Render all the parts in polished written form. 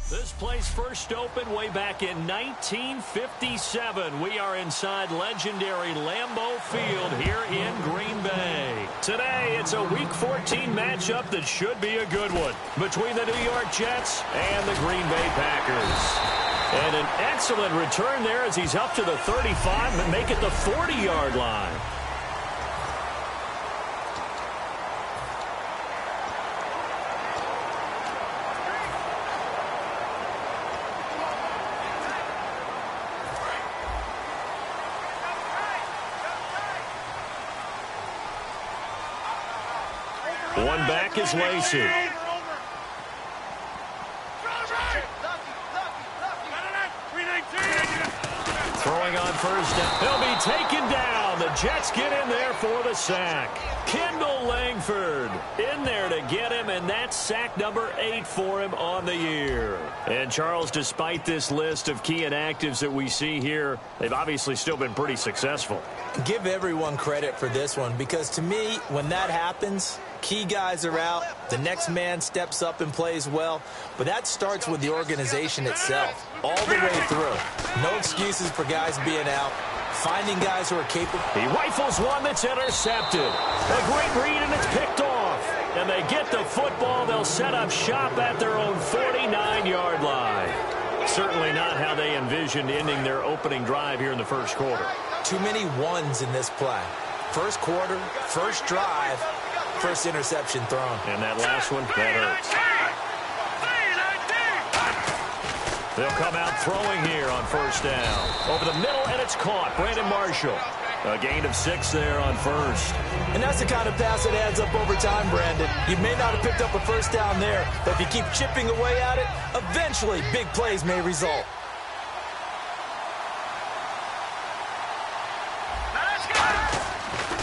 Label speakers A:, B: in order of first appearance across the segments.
A: This place first opened way back in 1957. We are inside legendary Lambeau Field here in Green Bay. Today, it's a Week 14 matchup that should be a good one between the New York Jets and the Green Bay Packers. And an excellent return there as he's up to the 35 and make it the 40-yard line. One back is Lacey. Throwing on first down. He'll be taken down. The Jets get in there for the sack. Kendall Langford in there to get him, and that's sack number 8 for him on the year. And Charles, despite this list of key inactives that we see here, they've obviously still been pretty successful.
B: Give everyone credit for this one, because to me, when that happens, key guys are out, the next man steps up and plays well, but that starts with the organization itself, all the way through. No excuses for guys being out, finding guys who are capable.
A: He rifles one that's intercepted. A great read, and it's picked off. And they get the football. They'll set up shop at their own 49-yard line. Certainly not how they envisioned ending their opening drive here in the first quarter.
B: Too many ones in this play. First quarter, first drive, first interception thrown.
A: And that last one, that hurts. They'll come out throwing here on first down. Over the middle, and it's caught. Brandon Marshall. A gain of 6 there on first.
B: And that's the kind of pass that adds up over time, Brandon. You may not have picked up a first down there, but if you keep chipping away at it, eventually big plays may result.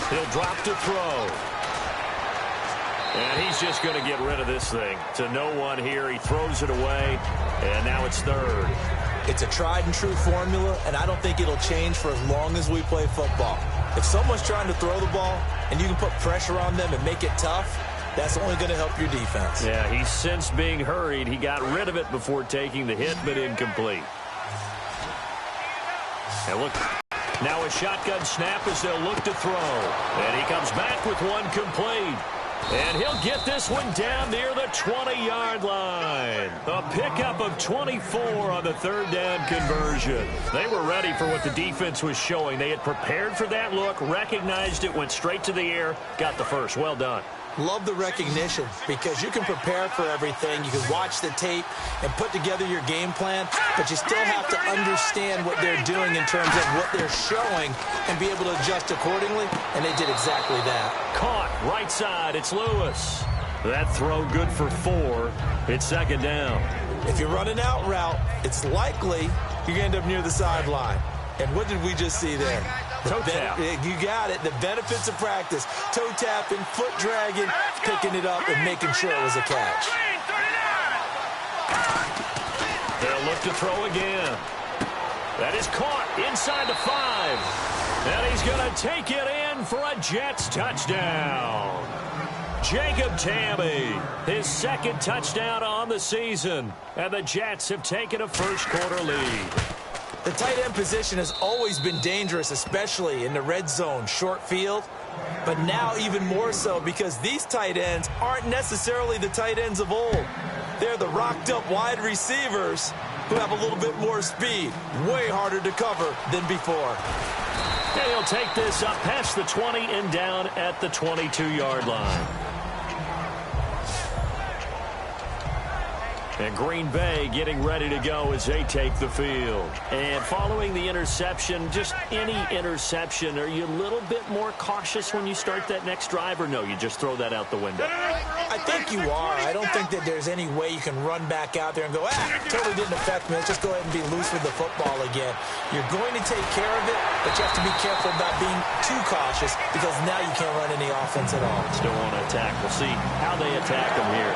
A: He'll drop to throw. And he's just going to get rid of this thing. To no one here. He throws it away, and now it's third.
B: It's a tried-and-true formula, and I don't think it'll change for as long as we play football. If someone's trying to throw the ball and you can put pressure on them and make it tough, that's only going to help your defense.
A: Yeah, he's since being hurried. He got rid of it before taking the hit, but incomplete. And look, now a shotgun snap as they'll look to throw. And he comes back with one complete. And he'll get this one down near the 20-yard line. A pickup of 24 on the third down conversion. They were ready for what the defense was showing. They had prepared for that look, recognized it, went straight to the air, got the first. Well done.
B: Love the recognition, because you can prepare for everything. You can watch the tape and put together your game plan, but you still have to understand what they're doing in terms of what they're showing and be able to adjust accordingly, and they did exactly that.
A: Caught right side. It's Lewis. That throw good for 4. It's second down.
B: If you're running out route, it's likely you're going to end up near the sideline. And what did we just see there?
A: Toe tap.
B: You got it. The benefits of practice. Toe tapping, foot dragging, picking it up, and making sure it was a catch.
A: They'll look to throw again. That is caught inside the 5. And he's going to take it in for a Jets touchdown. Jacob Tammy, his second touchdown on the season. And the Jets have taken a first-quarter lead.
B: The tight end position has always been dangerous, especially in the red zone, short field. But now even more so, because these tight ends aren't necessarily the tight ends of old. They're the rocked-up wide receivers who have a little bit more speed. Way harder to cover than before.
A: And he'll take this up past the 20 and down at the 22-yard line. And Green Bay getting ready to go as they take the field. And following the interception, just any interception, are you a little bit more cautious when you start that next drive, or no, you just throw that out the window?
B: I think you are. I don't think that there's any way you can run back out there and go, totally didn't affect me. Let's just go ahead and be loose with the football again. You're going to take care of it, but you have to be careful about being too cautious, because now you can't run any offense at all.
A: Still want to attack. We'll see how they attack them here.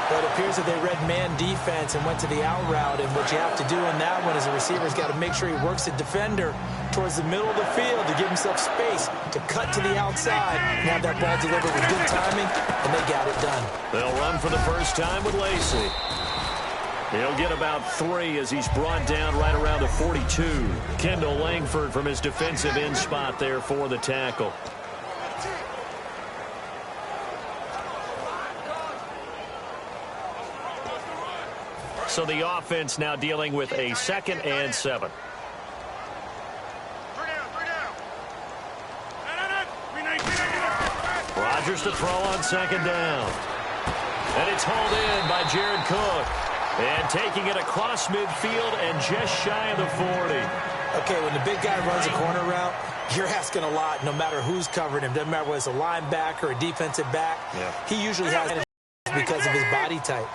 B: But it appears that they read man defense and went to the out route. And what you have to do in that one is the receiver's got to make sure he works the defender towards the middle of the field to give himself space to cut to the outside and have that ball delivered with good timing, and they got it done.
A: They'll run for the first time with Lacey. He'll get about 3 as he's brought down right around the 42. Kendall Langford from his defensive end spot there for the tackle. So the offense now dealing with a 2nd and 7. Rodgers to throw on 2nd down. And it's hauled in by Jared Cook. And taking it across midfield and just shy of the 40.
B: Okay, when the big guy runs a corner route, you're asking a lot no matter who's covering him. Doesn't matter whether it's a linebacker or a defensive back. Yeah. He usually has it because of his body type.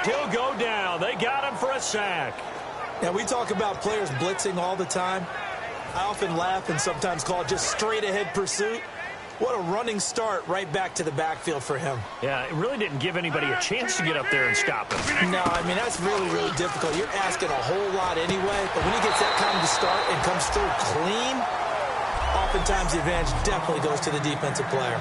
A: He'll go down. They got him for a sack.
B: Now, we talk about players blitzing all the time. I often laugh and sometimes call it just straight-ahead pursuit. What a running start right back to the backfield for him.
A: Yeah, it really didn't give anybody a chance to get up there and stop him.
B: No, I mean, that's really, really difficult. You're asking a whole lot anyway, but when he gets that kind of start and comes through clean, oftentimes the advantage definitely goes to the defensive player.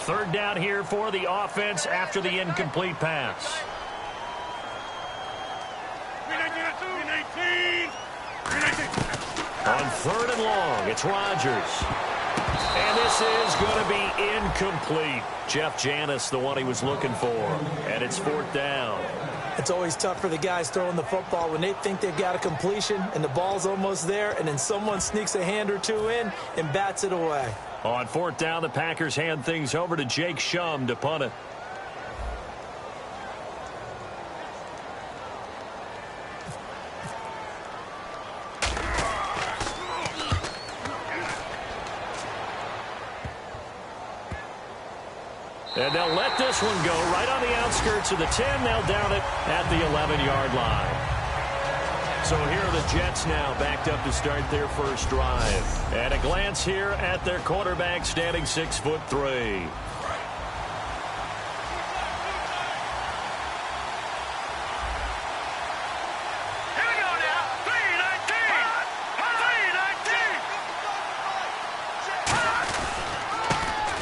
A: Third down here for the offense after the incomplete pass. On 3rd and long, it's Rodgers. And this is going to be incomplete. Jeff Janis, the one he was looking for. And it's 4th down.
B: It's always tough for the guys throwing the football when they think they've got a completion and the ball's almost there, and then someone sneaks a hand or two in and bats it away.
A: On 4th down, the Packers hand things over to Jake Shum to punt it. And they'll let this one go right on the outskirts of the 10. They'll down it at the 11-yard line. So here are the Jets now backed up to start their first drive. And a glance here at their quarterback standing 6'3".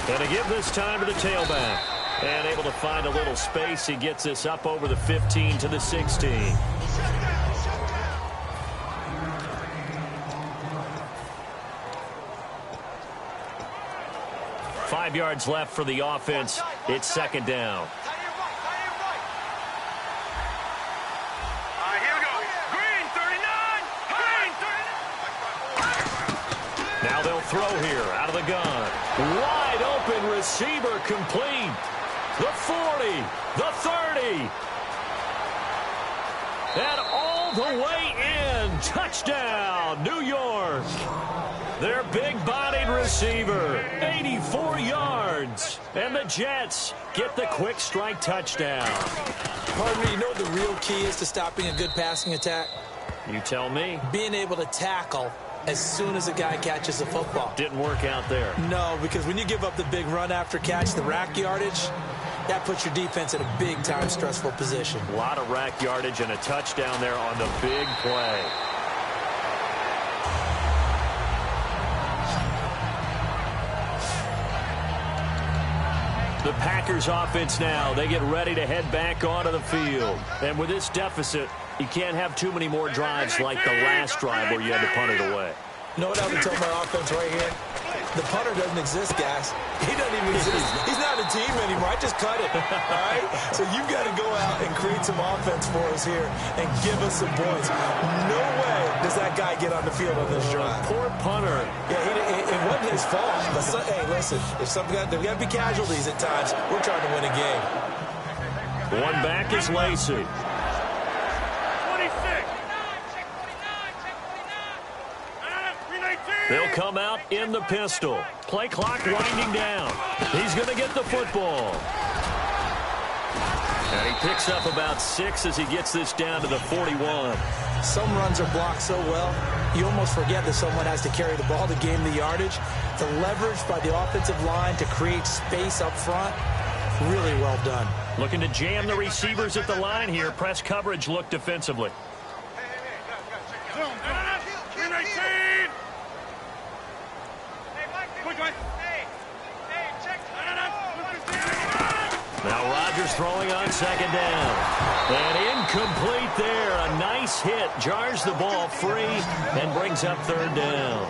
A: And to give this time to the tailback. And able to find a little space. He gets this up over the 15 to the 16. Five yards left for the offense. It's 2nd down.
C: Here we go. Green 39. Green 39.
A: Now they'll throw here out of the gun. Wide open receiver complete. The 40, the 30. And all the way in. Touchdown, New York. Their big-bodied receiver, 84 yards. And the Jets get the quick strike touchdown.
B: Partner, you know what the real key is to stopping a good passing attack?
A: You tell me.
B: Being able to tackle as soon as a guy catches the football.
A: Didn't work out there.
B: No, because when you give up the big run after catch, the rack yardage, that puts your defense in a big-time stressful position.
A: A lot of rack yardage and a touchdown there on the big play. The Packers offense now, they get ready to head back onto the field. And with this deficit, you can't have too many more drives like the last drive where you had to punt it away.
B: You know what I would tell my offense right here? The punter doesn't exist, guys. He doesn't even exist. He's not a team anymore. I just cut it, all right? So you've got to go out and create some offense for us here and give us some points. No way does that guy get on the field on this drive.
A: Poor punter.
B: Yeah, it wasn't his fault. But hey, listen, if there's got to be casualties at times. We're trying to win a game.
A: One back is Lacey. They'll come out in the pistol. Play clock winding down. He's going to get the football. And he picks up about 6 as he gets this down to the 41.
B: Some runs are blocked so well, you almost forget that someone has to carry the ball to gain the yardage. The leverage by the offensive line to create space up front, really well done.
A: Looking to jam the receivers at the line here. Press coverage look defensively. Now Rodgers throwing on second down. And incomplete there. A nice hit. Jars the ball free and brings up third down.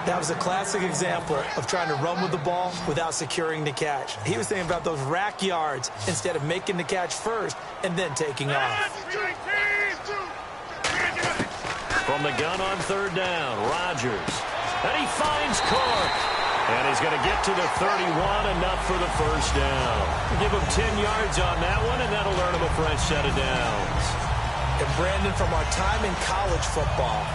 B: That was a classic example of trying to run with the ball without securing the catch. He was thinking about those rack yards instead of making the catch first and then taking off.
A: From the gun on third down, Rodgers. And he finds Cook. And he's going to get to the 31, enough for the first down. Give him 10 yards on that one, and that'll earn him a fresh set of downs.
B: And Brandon, from our time in college football,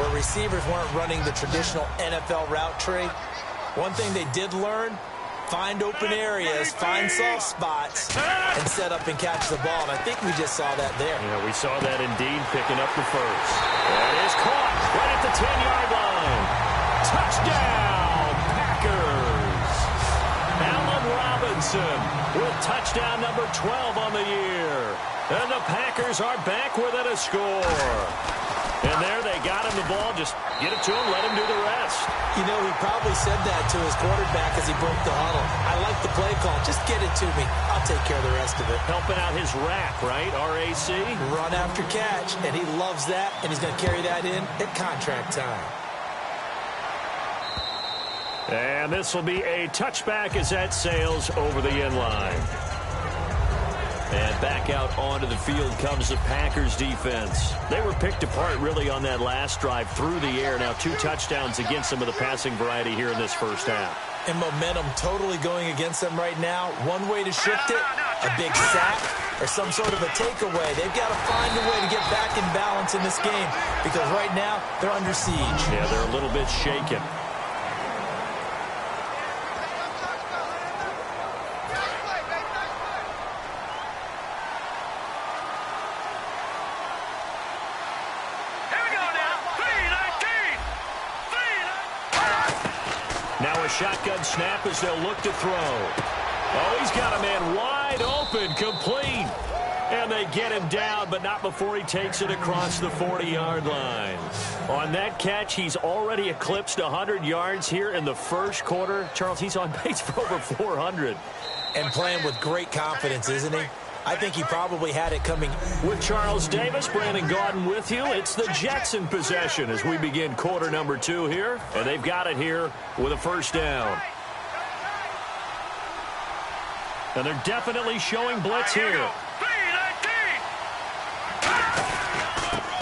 B: where receivers weren't running the traditional NFL route tree, one thing they did learn, find open areas, find soft spots, and set up and catch the ball. And I think we just saw that there.
A: Yeah, we saw that indeed, picking up the first. That is caught right at the 10-yard line. Touchdown, Packers. Allen Robinson with touchdown number 12 on the year. And the Packers are back within a score. And there they got him the ball. Just get it to him, let him do the rest.
B: You know, he probably said that to his quarterback as he broke the huddle. I like the play call. Just get it to me. I'll take care of the rest of it.
A: Helping out his rack, right? R-A-C?
B: Run after catch. And he loves that. And he's going to carry that in at contract time.
A: And this will be a touchback as that sails over the end line. And back out onto the field comes the Packers defense. They were picked apart really on that last drive through the air. Now 2 touchdowns against them of the passing variety here in this first half.
B: And momentum totally going against them right now. One way to shift it, a big sack, or some sort of a takeaway. They've got to find a way to get back in balance in this game because right now they're under siege.
A: Yeah, they're a little bit shaken. Shotgun snap as they'll look to throw. Oh, he's got a man wide open, complete. And they get him down, but not before he takes it across the 40-yard line. On that catch, he's already eclipsed 100 yards here in the first quarter. Charles, he's on pace for over 400.
B: And playing with great confidence, isn't he? I think he probably had it coming.
A: With Charles Davis, Brandon Gaudin with you. It's the Jets in possession as we begin quarter number 2 here. And they've got it here with a first down. And they're definitely showing blitz here.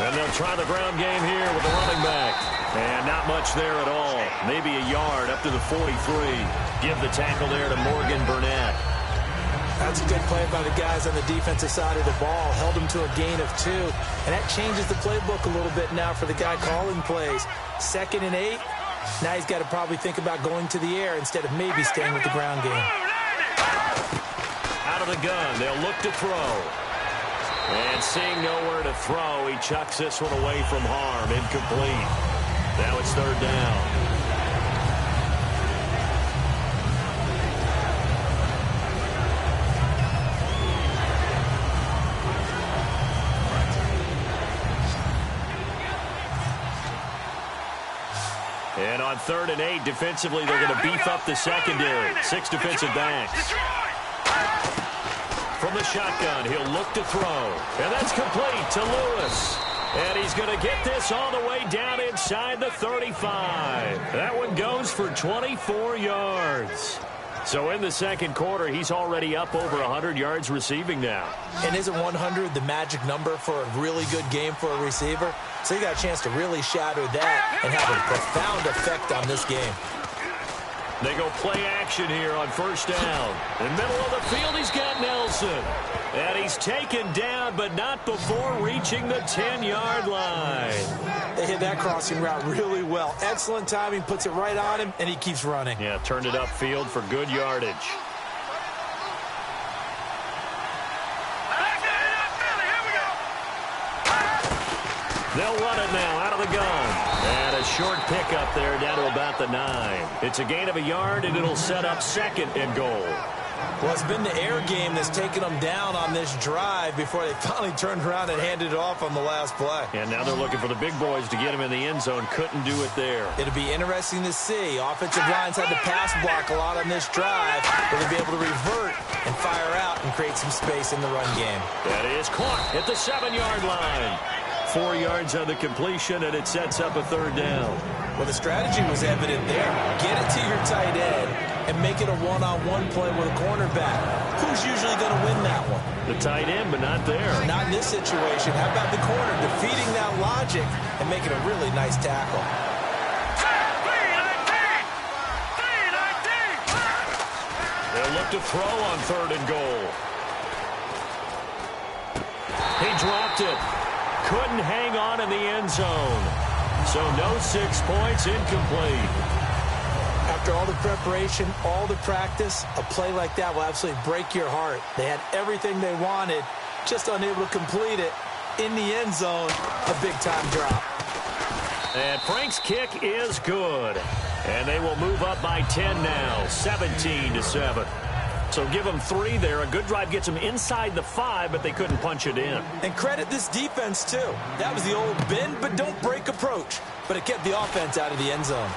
A: And they'll try the ground game here with the running back. And not much there at all. Maybe a yard up to the 43. Give the tackle there to Morgan Burnett.
B: That's a good play by the guys on the defensive side of the ball. Held him to a gain of 2. And that changes the playbook a little bit now for the guy calling plays. 2nd and 8. Now he's got to probably think about going to the air instead of maybe staying with the ground game.
A: Out of the gun, they'll look to throw. And seeing nowhere to throw, he chucks this one away from harm. Incomplete. Now it's third down. And on 3rd and 8, defensively, they're going to beef up the secondary. 6 defensive backs. From the shotgun, he'll look to throw. And that's complete to Lewis. And he's going to get this all the way down inside the 35. That one goes for 24 yards. So in the second quarter, he's already up over 100 yards receiving now.
B: And isn't 100 the magic number for a really good game for a receiver? So you got a chance to really shatter that and have a profound effect on this game.
A: They go play action here on first down. In the middle of the field, he's got Nelson. And he's taken down, but not before reaching the 10-yard line.
B: They hit that crossing route really well. Excellent timing, puts it right on him, and he keeps running.
A: Yeah, turned it upfield for good yardage. They'll run it now out of the gun. And a short pickup there down to about the 9. It's a gain of a yard, and it'll set up 2nd and goal.
B: Well, it's been the air game that's taken them down on this drive before they finally turned around and handed it off on the last play.
A: And now they're looking for the big boys to get him in the end zone. Couldn't do it there.
B: It'll be interesting to see. Offensive lines had to pass block a lot on this drive. Will they be able to revert and fire out and create some space in the run game?
A: That is caught at the 7-yard line. 4 yards on the completion, and it sets up a third down.
B: Well, the strategy was evident there. Get it to your tight end and make it a one-on-one play with a cornerback. Who's usually going to win that one?
A: The tight end, but not there.
B: Not in this situation. How about the corner defeating that logic and making a really nice tackle?
A: They'll look to throw on 3rd and goal. He dropped it. Couldn't hang on in the end zone. So no 6 points, incomplete.
B: After all the preparation, all the practice, a play like that will absolutely break your heart. They had everything they wanted, just unable to complete it. In the end zone, a big-time drop.
A: And Frank's kick is good. And they will move up by 10 now, 17-7. So give them 3 there. A good drive gets them inside the 5, but they couldn't punch it in.
B: And credit this defense, too. That was the old bend but don't break approach. But it kept the offense out of the end zone.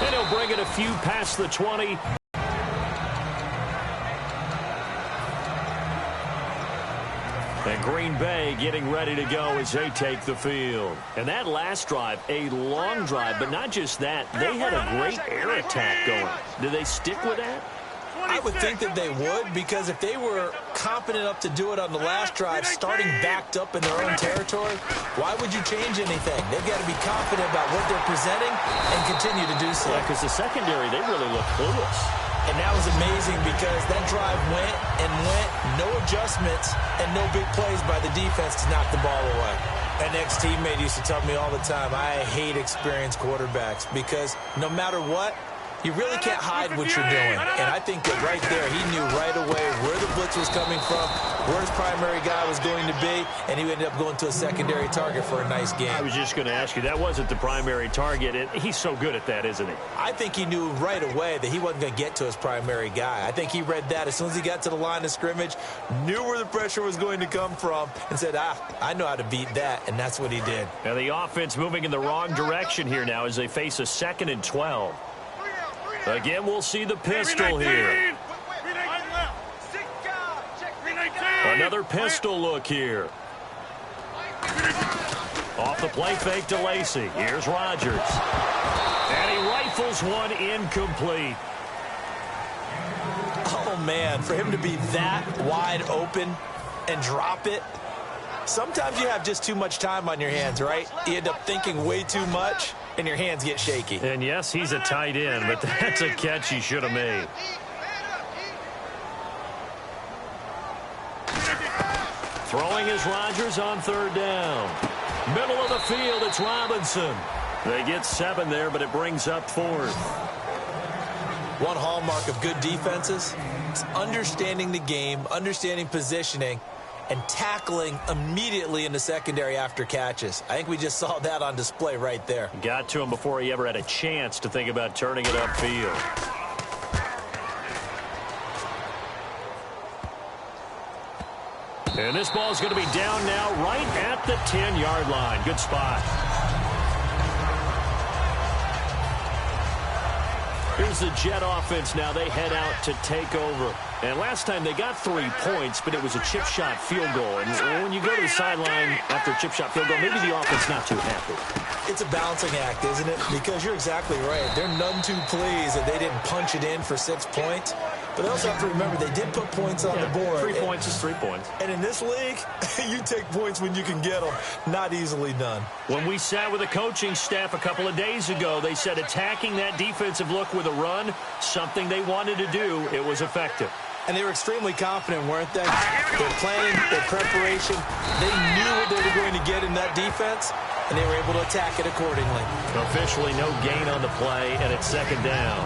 A: And he'll bring it a few past the 20. And Green Bay getting ready to go as they take the field. And that last drive, a long drive, but not just that. They had a great air attack going. Do they stick with that?
B: I would think that they would, because if they were confident enough to do it on the last drive, starting backed up in their own territory, why would you change anything? They've got to be confident about what they're presenting and continue to do so.
A: Yeah, because the secondary, they really look clueless.
B: And that was amazing because that drive went and went, no adjustments, and no big plays by the defense to knock the ball away. An ex-teammate used to tell me all the time, I hate experienced quarterbacks because no matter what, you really can't hide what you're doing. And I think that right there, he knew right away where the blitz was coming from, where his primary guy was going to be, and he ended up going to a secondary target for a nice game.
A: I was just going to ask you, that wasn't the primary target. And he's so good at that, isn't he?
B: I think he knew right away that he wasn't going to get to his primary guy. I think he read that as soon as he got to the line of scrimmage, knew where the pressure was going to come from, and said, I know how to beat that, and that's what he did.
A: Now the offense moving in the wrong direction here now as they face a 2nd and 12. Again, we'll see the pistol here. Another pistol look here. Off the play fake to Lacy. Here's Rodgers. And he rifles one incomplete.
B: Oh, man, for him to be that wide open and drop it. Sometimes you have just too much time on your hands, right? You end up thinking way too much, and your hands get shaky.
A: And yes, he's a tight end, but that's a catch he should have made. Throwing is Rodgers on 3rd down. Middle of the field, it's Robinson. They get 7 there, but it brings up 4th.
B: One hallmark of good defenses is understanding the game, understanding positioning, and tackling immediately in the secondary after catches. I think we just saw that on display right there.
A: Got to him before he ever had a chance to think about turning it upfield. And this ball is going to be down now right at the 10-yard line. Good spot. Here's the Jet offense now. They head out to take over. And last time they got 3 points, but it was a chip shot field goal. And when you go to the sideline after a chip shot field goal, maybe the offense not too happy.
B: It's a balancing act, isn't it? Because you're exactly right. They're none too pleased that they didn't punch it in for 6 points. But they also have to remember they did put points on the board.
A: 3 points is 3 points.
B: And in this league, you take points when you can get them. Not easily done.
A: When we sat with the coaching staff a couple of days ago, they said attacking that defensive look with a run, something they wanted to do, it was effective.
B: And they were extremely confident, weren't they? Their planning, their preparation, they knew what they were going to get in that defense, and they were able to attack it accordingly.
A: Officially no gain on the play, and it's 2nd down.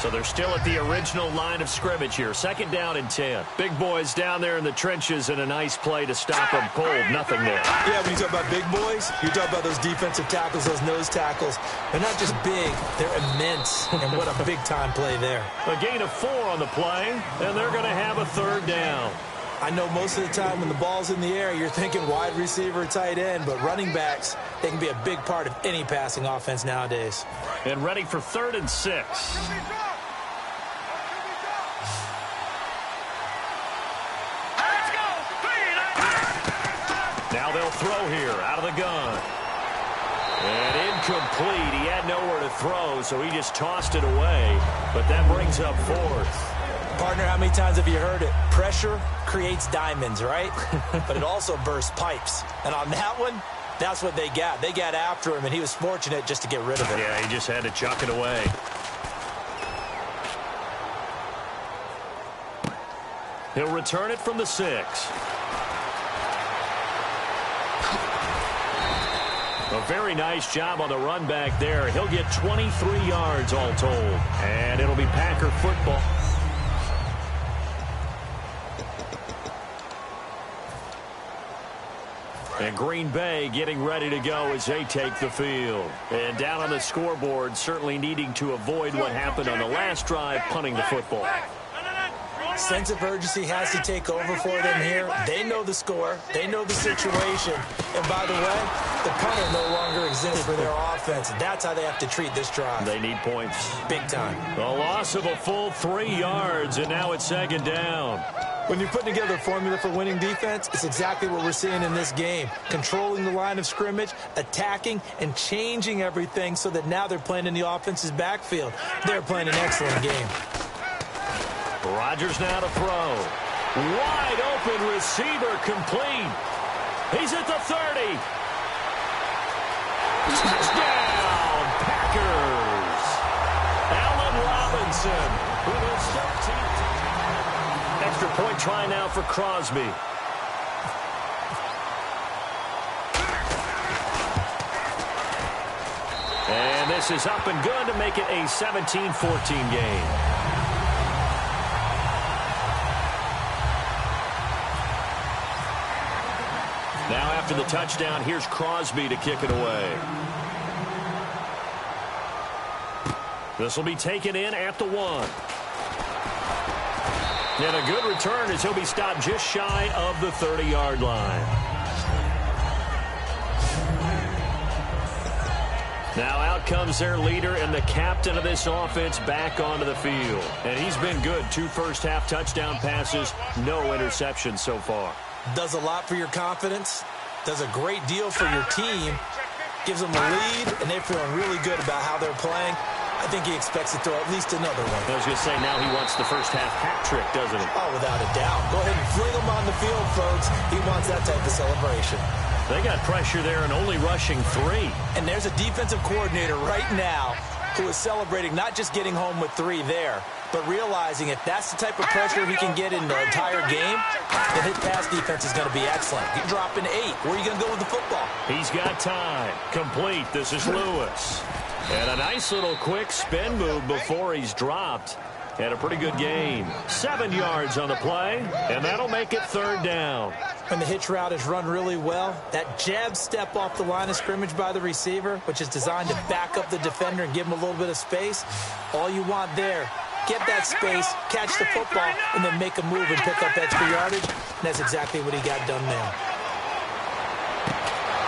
A: So they're still at the original line of scrimmage here. 2nd down and 10. Big boys down there in the trenches, and a nice play to stop them cold. Nothing there.
B: Yeah, when you talk about big boys, you talk about those defensive tackles, those nose tackles. They're not just big, they're immense. And what a big-time play there.
A: A gain of 4 on the play, and they're going to have a 3rd down.
B: I know most of the time when the ball's in the air, you're thinking wide receiver, tight end, but running backs, they can be a big part of any passing offense nowadays.
A: And ready for 3rd and 6. Now they'll throw here out of the gun. And incomplete. He had nowhere to throw, so he just tossed it away. But that brings up 4th.
B: Partner, how many times have you heard it? Pressure creates diamonds, right? But it also bursts pipes. And on that one, that's what they got. They got after him, and he was fortunate just to get rid of it.
A: Yeah, he just had to chuck it away. He'll return it from the 6. A very nice job on the run back there. He'll get 23 yards all told. And it'll be Packer football. And Green Bay getting ready to go as they take the field. And down on the scoreboard, certainly needing to avoid what happened on the last drive, punting the football.
B: Sense of urgency has to take over for them here. They know the score. They know the situation. And by the way, the punter no longer exists for their offense. That's how they have to treat this drive.
A: They need points.
B: Big time.
A: A loss of a full 3 yards, and now it's 2nd down.
B: When you're putting together a formula for winning defense, it's exactly what we're seeing in this game. Controlling the line of scrimmage, attacking, and changing everything so that now they're playing in the offense's backfield. They're playing an excellent game.
A: Rodgers now to throw. Wide open receiver complete. He's at the 30. Touchdown, Packers. Allen Robinson with his 13th. Extra point try now for Crosby. And this is up and good to make it a 17-14 game. Now after the touchdown, here's Crosby to kick it away. This will be taken in at the 1. And a good return as he'll be stopped just shy of the 30-yard line. Now out comes their leader and the captain of this offense back onto the field. And he's been good. 2 first-half touchdown passes, no interceptions so far.
B: Does a lot for your confidence, does a great deal for your team, gives them a lead, and they're feeling really good about how they're playing. I think he expects to throw at least another one.
A: I was going to say, now he wants the first-half hat trick, doesn't he?
B: Oh, without a doubt. Go ahead and fling him on the field, folks. He wants that type of celebration.
A: They got pressure there and only rushing 3.
B: And there's a defensive coordinator right now who is celebrating not just getting home with 3 there, but realizing if that's the type of pressure he can get in the entire game, then his pass defense is going to be excellent. You're dropping 8. Where are you going to go with the football?
A: He's got time. Complete. This is Lewis. And a nice little quick spin move before he's dropped. Had a pretty good game. 7 yards on the play, and that'll make it 3rd down.
B: And the hitch route is run really well. That jab step off the line of scrimmage by the receiver, which is designed to back up the defender and give him a little bit of space. All you want there, get that space, catch the football, and then make a move and pick up extra yardage. And that's exactly what he got done there.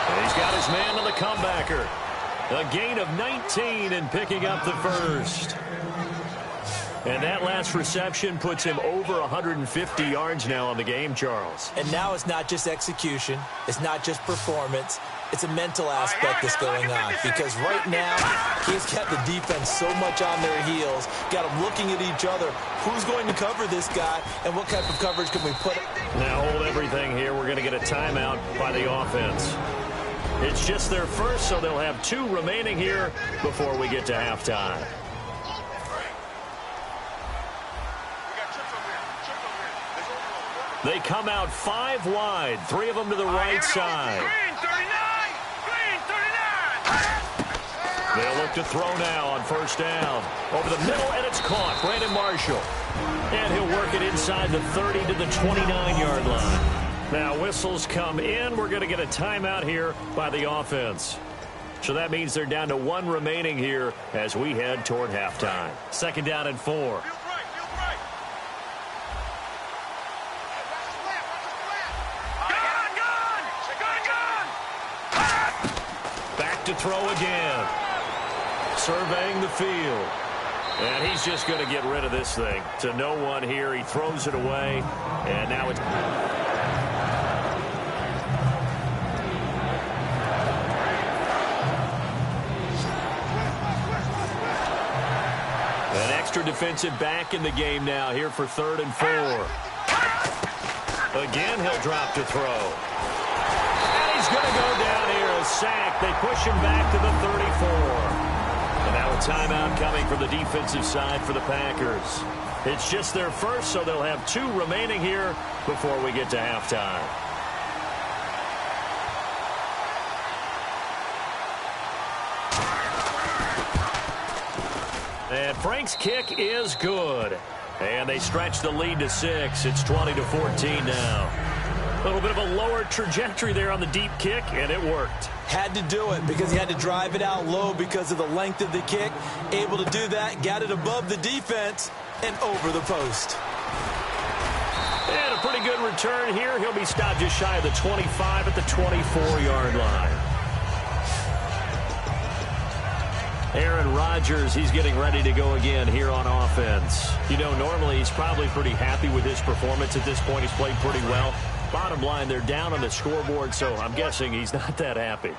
A: And he's got his man on the comebacker. A gain of 19 and picking up the first. And that last reception puts him over 150 yards now on the game, Charles.
B: And now it's not just execution. It's not just performance. It's a mental aspect that's going on. Because right now, he's got the defense so much on their heels. Got them looking at each other. Who's going to cover this guy? And what type of coverage can we put?
A: Now hold everything here. We're going to get a timeout by the offense. It's just their first, so they'll have 2 remaining here before we get to halftime. They come out 5 wide, 3 of them to the right side.
C: Green 39! Green 39!
A: They'll look to throw now on first down. Over the middle, and it's caught. Brandon Marshall. And he'll work it inside the 30 to the 29-yard line. Now, whistles come in. We're going to get a timeout here by the offense. So that means they're down to 1 remaining here as we head toward halftime. 2nd down and 4. Back to throw again. Surveying the field. And he's just going to get rid of this thing. To no one here. He throws it away. And now it's... An extra defensive back in the game now here for 3rd and 4. Again, he'll drop to throw. And he's going to go down here. A sack. They push him back to the 34. And now a timeout coming from the defensive side for the Packers. It's just their first, so they'll have 2 remaining here before we get to halftime. And Frank's kick is good. And they stretch the lead to 6. It's 20-14 now. A little bit of a lower trajectory there on the deep kick, and it worked.
B: Had to do it because he had to drive it out low because of the length of the kick. Able to do that, got it above the defense, and over the post.
A: And a pretty good return here. He'll be stopped just shy of the 25 at the 24-yard line. Aaron Rodgers, he's getting ready to go again here on offense. You know, normally he's probably pretty happy with his performance at this point. He's played pretty well. Bottom line, they're down on the scoreboard, so I'm guessing he's not that happy.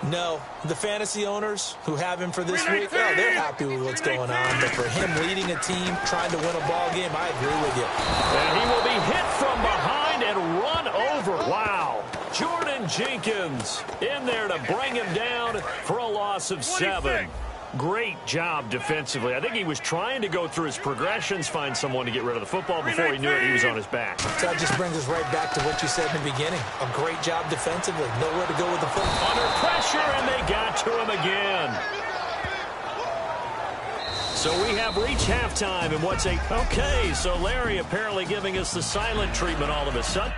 B: No, the fantasy owners who have him for this week, well, they're happy with what's going on. But for him leading a team, trying to win a ball game, I agree with you.
A: And he will be hit from behind and run over. Wow. Jordan Jenkins in there to bring him down for a loss of 7. Great job defensively. I think he was trying to go through his progressions, find someone to get rid of the football. Before he knew it, he was on his back.
B: So that just brings us right back to what you said in the beginning. A great job defensively. Nowhere to go with the football.
A: Under pressure, and they got to him again. So we have reached halftime in what's a... Okay, so Larry apparently giving us the silent treatment all of a sudden.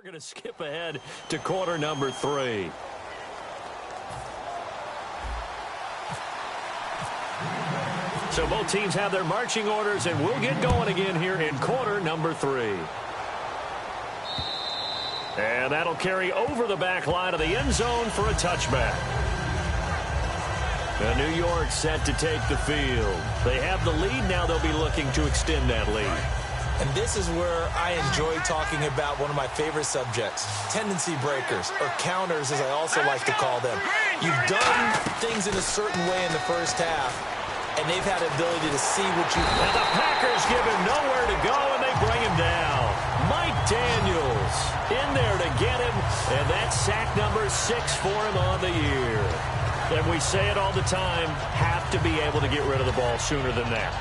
A: We're going to skip ahead to quarter number 3. So both teams have their marching orders, and we'll get going again here in quarter number 3. And that'll carry over the back line of the end zone for a touchback. Now New York set to take the field. They have the lead. Now they'll be looking to extend that lead.
B: And this is where I enjoy talking about one of my favorite subjects, tendency breakers, or counters as I also like to call them. You've done things in a certain way in the first half, and they've had the ability to see what you...
A: And the Packers give him nowhere to go, and they bring him down. Mike Daniels in there to get him, and that's sack number 6 for him on the year. And we say it all the time, have to be able to get rid of the ball sooner than that.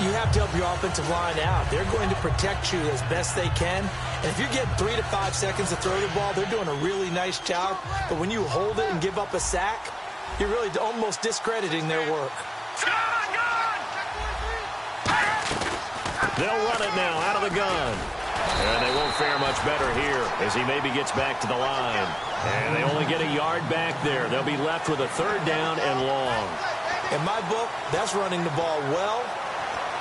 B: You have to help your offensive line out. They're going to protect you as best they can. And if you're getting 3 to 5 seconds to throw the ball, they're doing a really nice job. But when you hold it and give up a sack, you're really almost discrediting their work.
A: They'll run it now out of the gun. And they won't fare much better here as he maybe gets back to the line. And they only get a yard back there. They'll be left with a 3rd down and long.
B: In my book, that's running the ball well,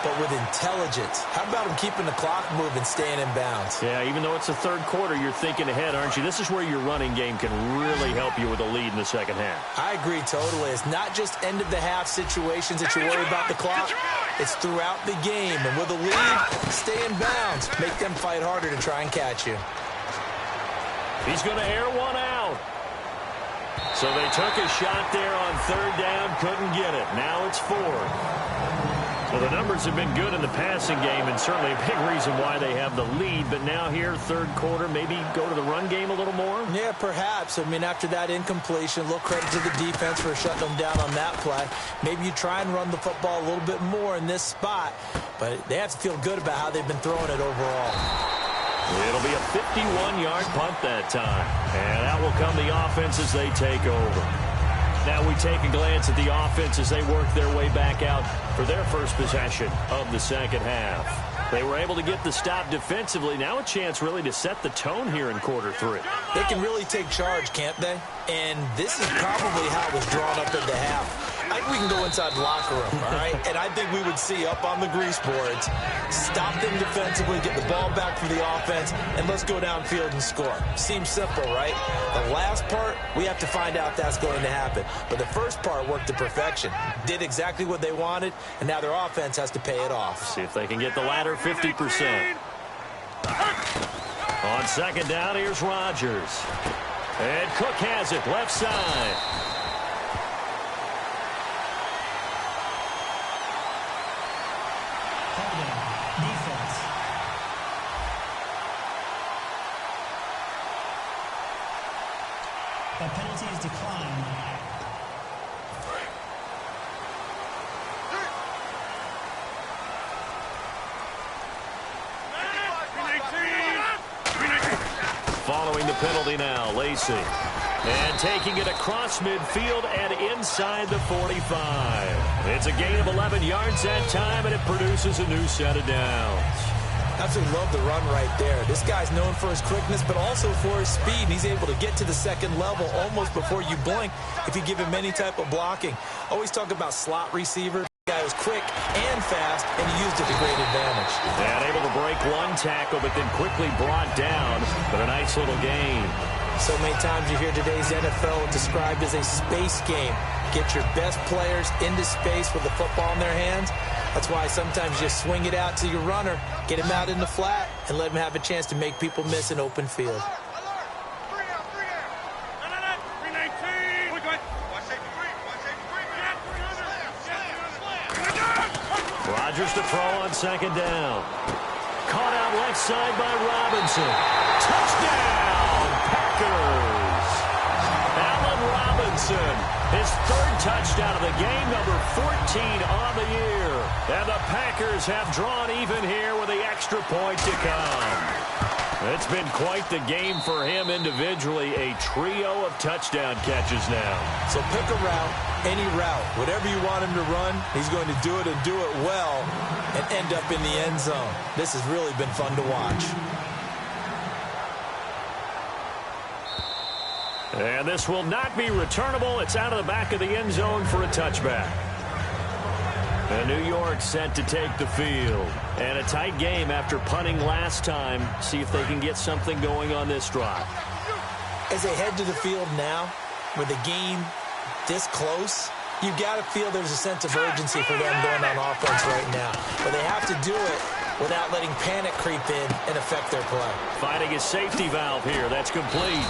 B: but with intelligence. How about him keeping the clock moving, staying in bounds?
A: Yeah, even though it's the 3rd quarter, you're thinking ahead, aren't you? This is where your running game can really help you with a lead in the second half.
B: I agree totally. It's not just end-of-the-half situations that you worry about the clock. It's throughout the game. And with a lead, stay in bounds. Make them fight harder to try and catch you.
A: He's going to air one out. So they took a shot there on 3rd down, couldn't get it. Now it's 4th. Well, the numbers have been good in the passing game, and certainly a big reason why they have the lead. But now here, 3rd quarter, maybe go to the run game a little more?
B: Yeah, perhaps. I mean, after that incompletion, a little credit to the defense for shutting them down on that play. Maybe you try and run the football a little bit more in this spot. But they have to feel good about how they've been throwing it overall.
A: It'll be a 51-yard punt that time. And that will come the offense as they take over. Now we take a glance at the offense as they work their way back out for their first possession of the second half. They were able to get the stop defensively. Now a chance really to set the tone here in quarter 3.
B: They can really take charge, can't they? And this is probably how it was drawn up at the half. I think we can go inside the locker room, all right? And I think we would see up on the grease boards, stop them defensively, get the ball back for the offense, and let's go downfield and score. Seems simple, right? The last part, we have to find out if that's going to happen. But the first part worked to perfection. Did exactly what they wanted, and now their offense has to pay it off.
A: See if they can get the latter 50%. On 2nd down, here's Rodgers. And Cook has it, left side.
D: The penalty is declined.
A: Following the penalty now, Lacey. And taking it across midfield and inside the 45. It's a gain of 11 yards that time, and it produces a new set of downs.
B: Absolutely love the run right there. This guy's known for his quickness, but also for his speed. He's able to get to the second level almost before you blink if you give him any type of blocking. Always talk about slot receiver. The guy was quick and fast, and he used it to great advantage.
A: And able to break one tackle, but then quickly brought down. But a nice little gain.
B: So many times you hear today's NFL described as a space game. Get your best players into space with the football in their hands. That's why sometimes you swing it out to your runner, get him out in the flat, and let him have a chance to make people miss an open field.
A: Rodgers to throw on 2nd down. Caught out left side by Robinson. Touchdown, Packers! Allen Robinson, his 3rd touchdown of the game, number 14 on the year. And the Packers have drawn even here with the extra point to come. It's been quite the game for him individually, a trio of touchdown catches now.
B: So pick a route, any route, whatever you want him to run, he's going to do it and do it well and end up in the end zone. This has really been fun to watch.
A: And this will not be returnable. It's out of the back of the end zone for a touchback. And New York set to take the field. And a tight game after punting last time. See if they can get something going on this drive.
B: As they head to the field now, with the game this close, you've got to feel there's a sense of urgency for them going on offense right now. But they have to do it without letting panic creep in and affect their play.
A: Finding a safety valve here. That's complete.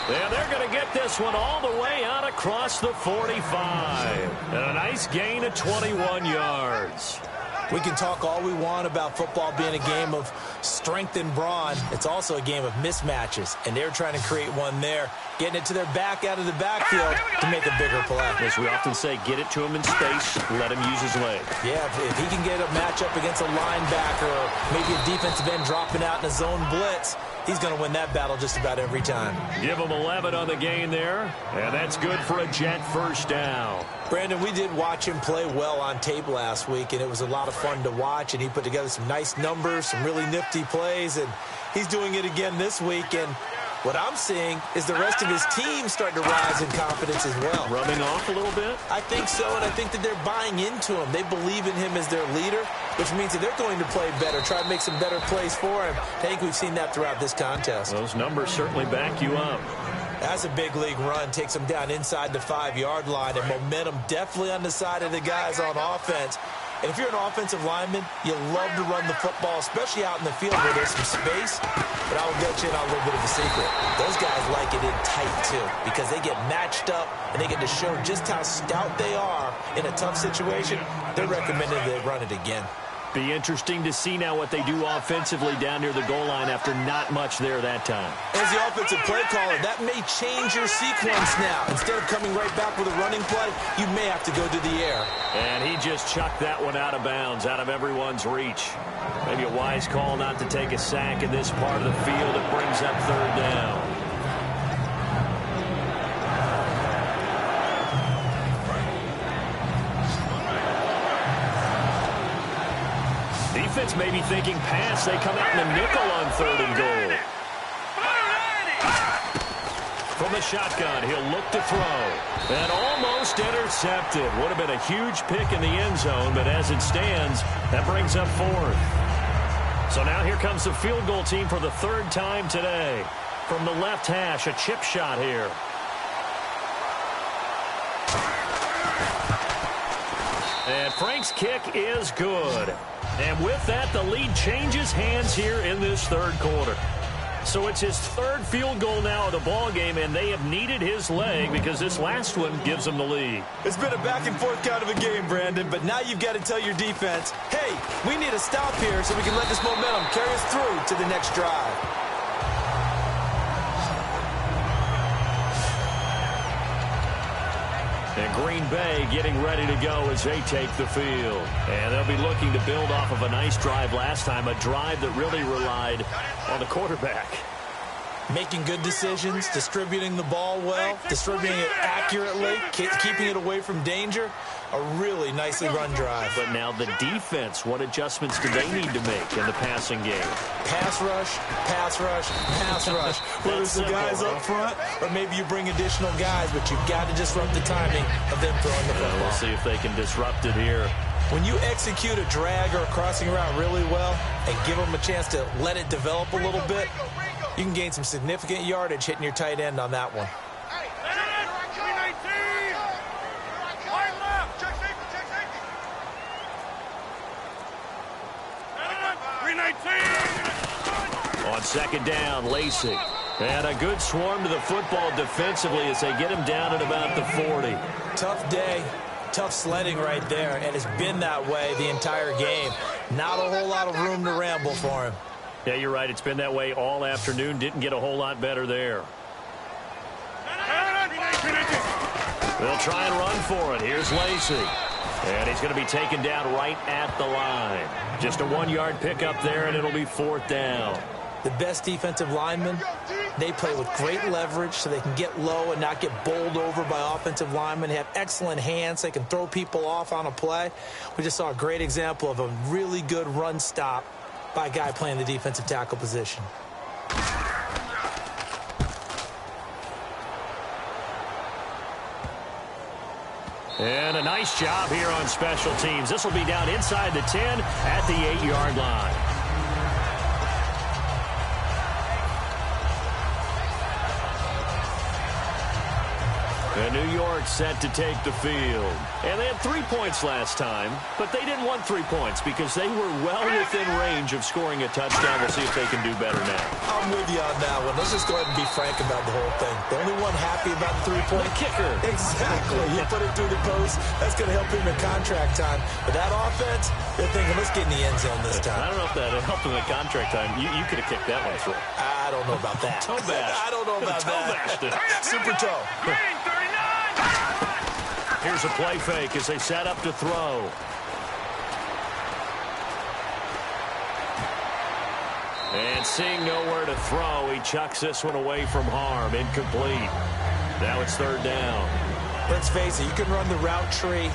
A: And they're going to get this one all the way out across the 45. And a nice gain of 21 yards.
B: We can talk all we want about football being a game of strength and brawn. It's also a game of mismatches, and they're trying to create one there, getting it to their back out of the backfield to make a bigger play.
A: As we often say, get it to him in space, let him use his leg.
B: Yeah, if he can get a matchup against a linebacker or maybe a defensive end dropping out in a zone blitz, he's going to win that battle just about every time.
A: Give him 11 on the gain there, and that's good for a Jet first down.
B: Brandon, we did watch him play well on tape last week, and it was a lot of fun to watch, and he put together some nice numbers, some really nifty plays, and he's doing it again this week. And what I'm seeing is the rest of his team starting to rise in confidence as well.
A: Rubbing off a little bit?
B: I think so, and I think that they're buying into him. They believe in him as their leader, which means that they're going to play better, try to make some better plays for him. I think we've seen that throughout this contest.
A: Those numbers certainly back you up.
B: That's a big league run. Takes them down inside the 5-yard line, and momentum definitely on the side of the guys on offense. And if you're an offensive lineman, you love to run the football, especially out in the field where there's some space. But I will get you in on a little bit of a secret. Those guys like it in tight, too, because they get matched up and they get to show just how stout they are in a tough situation. They're recommending they run it again.
A: Be interesting to see now what they do offensively down near the goal line after not much there that time.
B: As the offensive play caller, that may change your sequence now. Instead of coming right back with a running play, you may have to go to the air.
A: And he just chucked that one out of bounds, out of everyone's reach. Maybe a wise call not to take a sack in this part of the field. It brings up third down. Defense may be thinking pass. They come out in the nickel on 3rd and goal. From the shotgun, he'll look to throw. And almost intercepted. Would have been a huge pick in the end zone, but as it stands, that brings up 4th. So now here comes the field goal team for the 3rd time today. From the left hash, a chip shot here. And Frank's kick is good. And with that, the lead changes hands here in this 3rd quarter. So it's his 3rd field goal now of the ball game, and they have needed his leg because this last one gives them the lead.
B: It's been a back-and-forth kind of a game, Brandon, but now you've got to tell your defense, hey, we need a stop here so we can let this momentum carry us through to the next drive.
A: And Green Bay getting ready to go as they take the field. And they'll be looking to build off of a nice drive last time, a drive that really relied on the quarterback.
B: Making good decisions, distributing the ball well, distributing it accurately, keeping it away from danger. A really nicely run drive.
A: But now the defense, what adjustments do they need to make in the passing game?
B: Pass rush, pass rush, pass rush. Whether it's the guys up front or maybe you bring additional guys, but you've got to disrupt the timing of them throwing the football.
A: We'll see if they can disrupt it here.
B: When you execute a drag or a crossing route really well and give them a chance to let it develop a little bit, you can gain some significant yardage hitting your tight end on that one. On
A: 2nd down, Lacey. And a good swarm to the football defensively as they get him down at about the 40.
B: Tough day. Tough sledding right there, and it's been that way the entire game. Not a whole lot of room to ramble for him.
A: Yeah, you're right. It's been that way all afternoon. Didn't get a whole lot better there. They'll try and run for it. Here's Lacey. And he's going to be taken down right at the line. Just a 1-yard pickup there, and it'll be 4th down.
B: The best defensive linemen, they play with great leverage so they can get low and not get bowled over by offensive linemen. They have excellent hands. They can throw people off on a play. We just saw a great example of a really good run stop by a guy playing the defensive tackle position.
A: And a nice job here on special teams. This will be down inside the 10 at the 8-yard line. And New York set to take the field. And they had 3 points last time, but they didn't want 3 points because they were well within range of scoring a touchdown. We'll see if they can do better now.
B: I'm with you on that one. Let's just go ahead and be frank about the whole thing. The only one happy about the 3-point
A: kicker.
B: Exactly. You put it through the post. That's going to help him in contract time. But that offense, they're thinking, let's get in the end zone this time.
A: I don't know if that helped him in contract time. You could have kicked that one through.
B: I don't know about that.
A: Toe bash.
B: I don't know about that. Super toe.
C: Green 39.
A: Here's a play fake as they set up to throw. And seeing nowhere to throw, he chucks this one away from harm. Incomplete. Now it's 3rd down.
B: Let's face it, you can run the route tree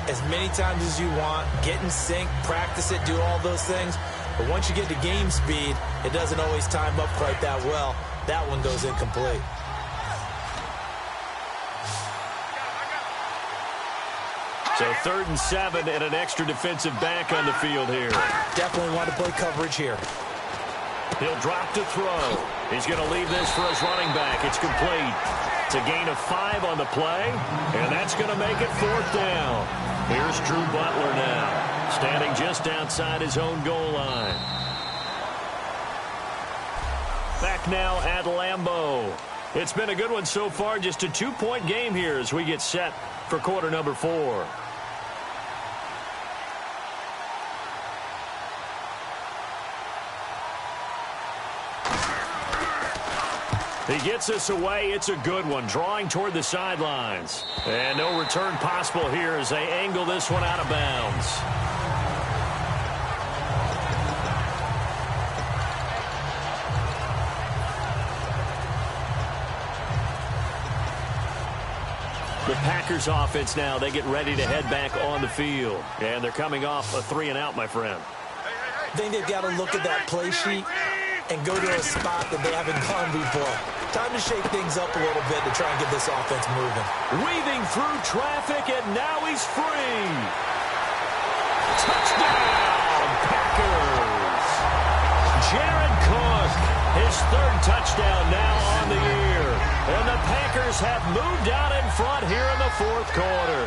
B: as many times as you want, get in sync, practice it, do all those things. But once you get to game speed, it doesn't always time up quite that well. That one goes incomplete.
A: So 3rd and 7 and an extra defensive back on the field here.
B: Definitely want to play coverage here.
A: He'll drop to throw. He's going to leave this for his running back. It's complete. It's a gain of 5 on the play, and that's going to make it 4th down. Here's Drew Butler now, standing just outside his own goal line. Back now at Lambeau. It's been a good one so far, just a 2-point game here as we get set for quarter number 4. He gets us away. It's a good one, drawing toward the sidelines. And no return possible here as they angle this one out of bounds. The Packers offense now, they get ready to head back on the field. And they're coming off a 3-and-out, my friend.
B: I think they've got to look at that play sheet and go to a spot that they haven't gone before. Time to shake things up a little bit to try and get this offense moving.
A: Weaving through traffic, and now he's free. Touchdown, Packers. Jared Cook, his 3rd touchdown now on the year. And the Packers have moved out in front here in the 4th quarter.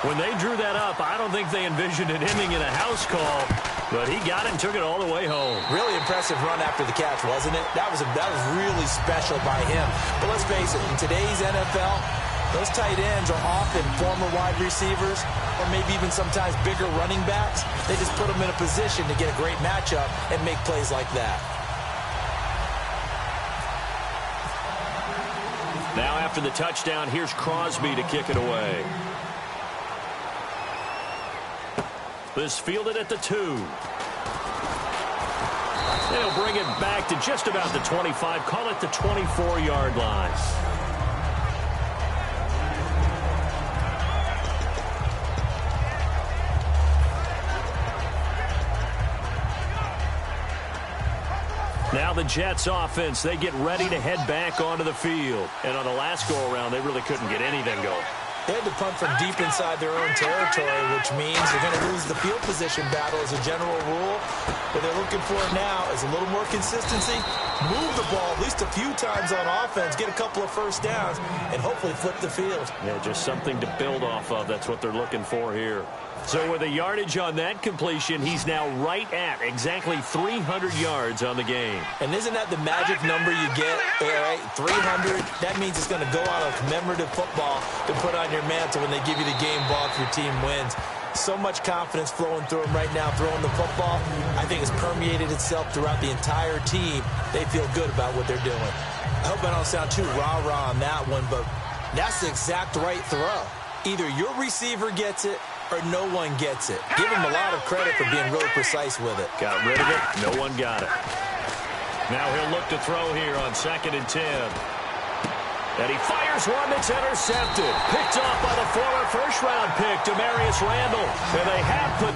A: When they drew that up, I don't think they envisioned it ending in a house call, but he got it and took it all the way home.
B: Really impressive run after the catch, wasn't it? That was really special by him. But let's face it, in today's NFL, those tight ends are often former wide receivers or maybe even sometimes bigger running backs. They just put them in a position to get a great matchup and make plays like that.
A: Now after the touchdown, here's Crosby to kick it away. This fielded at the 2. They'll bring it back to just about the 25. Call it the 24-yard line. Now the Jets offense, they get ready to head back onto the field. And on the last go-around, they really couldn't get anything going.
B: They had to punt from deep inside their own territory, which means they're going to lose the field position battle as a general rule. What they're looking for now is a little more consistency, move the ball at least a few times on offense, get a couple of first downs, and hopefully flip the field.
A: Yeah, just something to build off of. That's what they're looking for here. So with the yardage on that completion, he's now right at exactly 300 yards on the game.
B: And isn't that the magic number you get? Right? 300, that means it's going to go on a commemorative football to put on your mantle when they give you the game ball if your team wins. So much confidence flowing through him right now, throwing the football. I think it's permeated itself throughout the entire team. They feel good about what they're doing. I hope I don't sound too rah-rah on that one, but that's the exact right throw. Either your receiver gets it or no one gets it. Give him a lot of credit for being really precise with it.
A: Got rid of it. No one got it. Now he'll look to throw here on 2nd and 10. And he fires one that's intercepted. Picked off by the former first-round pick, Demarius Randall. And they have put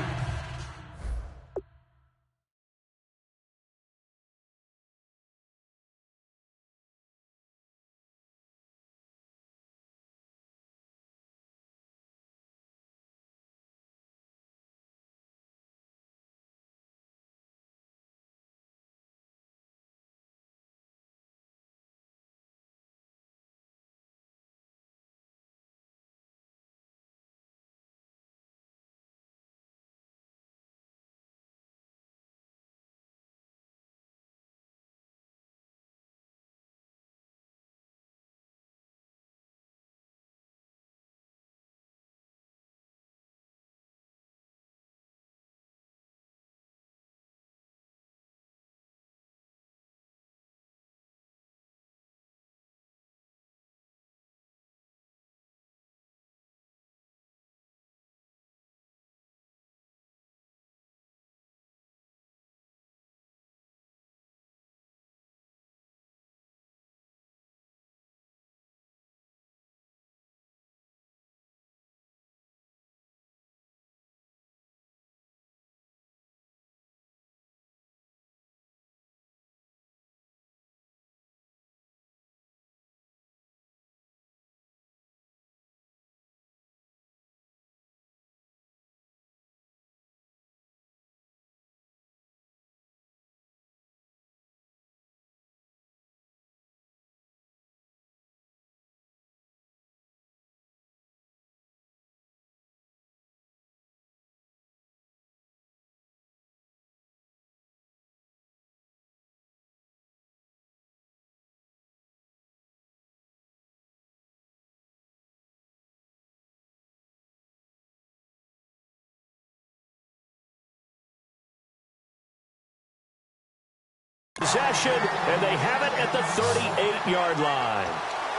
A: possession, and they have it at the 38-yard line.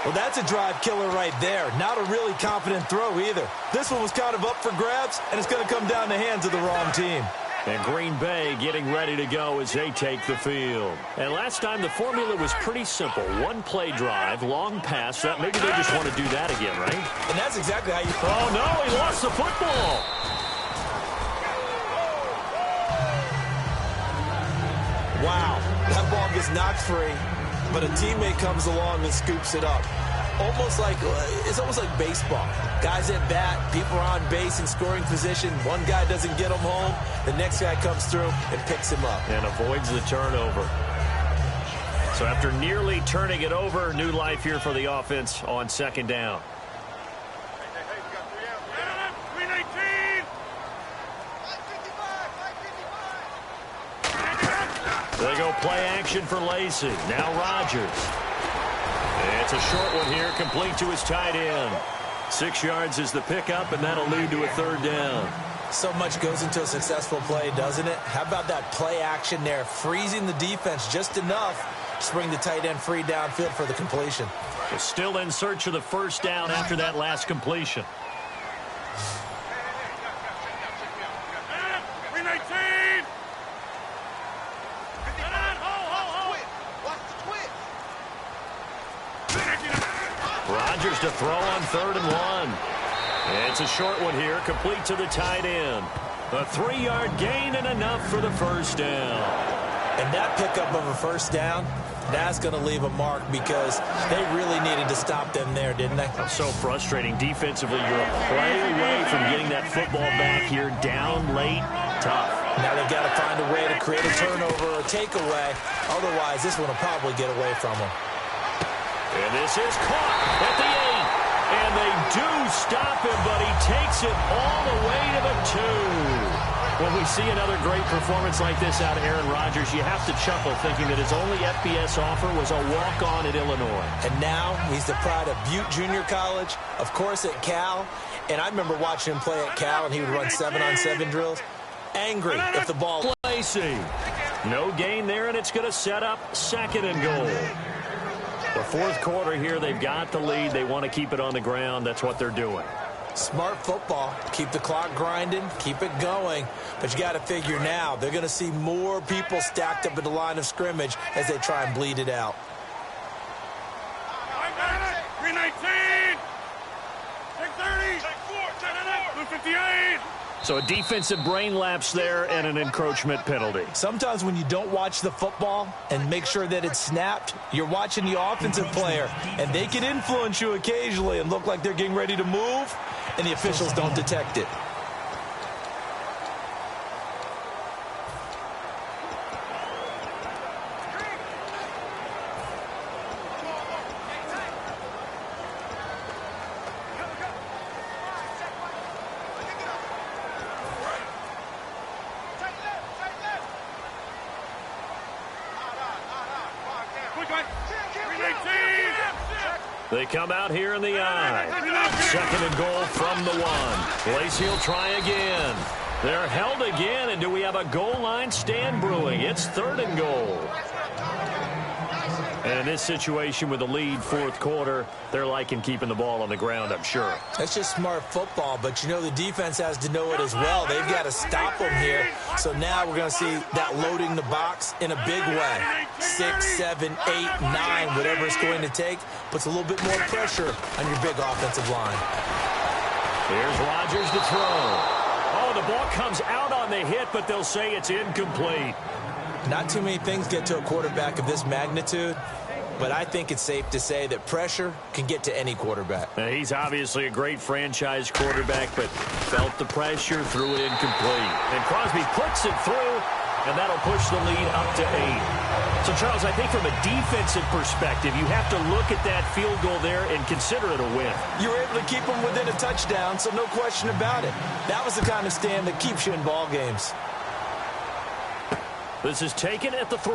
B: Well, that's a drive killer right there. Not a really confident throw either. This one was kind of up for grabs, and it's going to come down the hands of the wrong team.
A: And Green Bay getting ready to go as they take the field. And last time the formula was pretty simple. One play drive, long pass. That maybe they just want to do that again, right?
B: And that's exactly how you...
A: Oh, no, he lost the football.
B: Wow, that ball gets knocked free, but a teammate comes along and scoops it up. It's almost like baseball. Guys at bat, people are on base in scoring position. One guy doesn't get him home. The next guy comes through and picks him up.
A: And avoids the turnover. So after nearly turning it over, new life here for the offense on second down. They go play action for Lacey. Now Rodgers. It's a short one here, complete to his tight end. 6 yards is the pickup, and that'll lead to a third down.
B: So much goes into a successful play, doesn't it? How about that play action there, freezing the defense just enough to bring the tight end free downfield for the completion.
A: They're still in search of the first down after that last completion. Rodgers to throw on 3rd and 1. It's a short one here, complete to the tight end. A 3-yard gain and enough for the first down.
B: And that pickup of a first down, that's going to leave a mark because they really needed to stop them there, didn't they?
A: So frustrating defensively. You're a play away from getting that football back here, down late, tough.
B: Now they've got to find a way to create a turnover or a takeaway. Otherwise, this one will probably get away from them.
A: And this is caught at the 8. And they do stop him, but he takes it all the way to the 2. When we see another great performance like this out of Aaron Rodgers, you have to chuckle thinking that his only FBS offer was a walk-on at Illinois.
B: And now he's the pride of Butte Junior College, of course at Cal. And I remember watching him play at Cal, and he would run 7-on-7 drills. Angry if the ball...
A: Lacey. No gain there, and it's going to set up 2nd and goal. The fourth quarter here, they've got the lead. They want to keep it on the ground. That's what they're doing.
B: Smart football. Keep the clock grinding. Keep it going. But you got to figure now, they're going to see more people stacked up at the line of scrimmage as they try and bleed it out.
C: 319. 630. 258.
A: So a defensive brain lapse there and an encroachment penalty.
B: Sometimes when you don't watch the football and make sure that it's snapped, you're watching the offensive player, and they can influence you occasionally and look like they're getting ready to move, and the officials don't detect it.
A: They come out here in the I. 2nd and goal from the 1. Lacey will try again. They're held again, and do we have a goal line stand brewing? It's 3rd and goal. And in this situation with the lead, fourth quarter, they're liking keeping the ball on the ground, I'm sure.
B: That's just smart football, but you know the defense has to know it as well. They've got to stop them here. So now we're going to see that loading the box in a big way. 6, 7, 8, 9, whatever it's going to take, puts a little bit more pressure on your big offensive line.
A: Here's Rodgers to throw. Oh, the ball comes out on the hit, but they'll say it's incomplete.
B: Not too many things get to a quarterback of this magnitude, but I think it's safe to say that pressure can get to any quarterback.
A: Now, he's obviously a great franchise quarterback, but felt the pressure, threw it incomplete. And Crosby puts it through, and that'll push the lead up to 8. So, Charles, I think from a defensive perspective, you have to look at that field goal there and consider it a win.
B: You were able to keep them within a touchdown, so no question about it. That was the kind of stand that keeps you in ball games.
A: This is taken at the 3.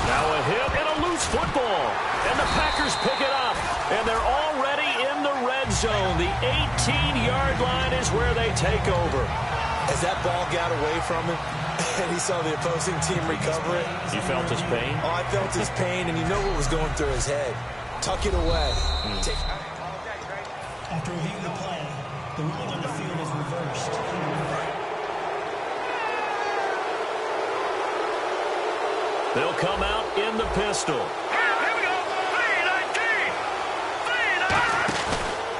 A: Now a hit and a loose football. And the Packers pick it up. And they're already in the red zone. The 18-yard line is where they take over.
B: As that ball got away from him, And he saw the opposing team recover it.
A: You felt his pain?
B: Oh, I felt his pain, and you know what was going through his head. Tuck it away.
D: After reviewing the play, the ruling on the field is reversed.
A: They'll come out in the pistol.
C: Here we go.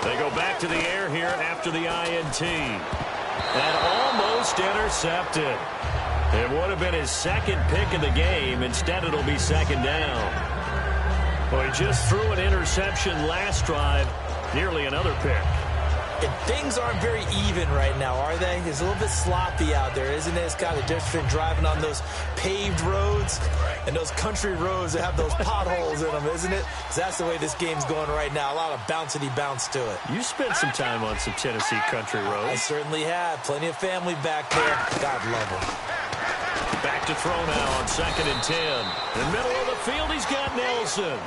C: 3-19.
A: They go back to the air here after the INT. And almost intercepted. It would have been his second pick of the game. Instead, it'll be second down. Well, he just threw an interception last drive. Nearly another pick.
B: And things aren't very even right now, are they? It's a little bit sloppy out there, isn't it? It's kind of different between driving on those paved roads and those country roads that have those potholes in them, isn't it? Because that's the way this game's going right now. A lot of bouncy bounce to it.
A: You spent some time on some Tennessee country roads.
B: I certainly have. Plenty of family back there. God love them.
A: Back to throw now on 2nd and 10. In the middle of the field, he's got Nelson.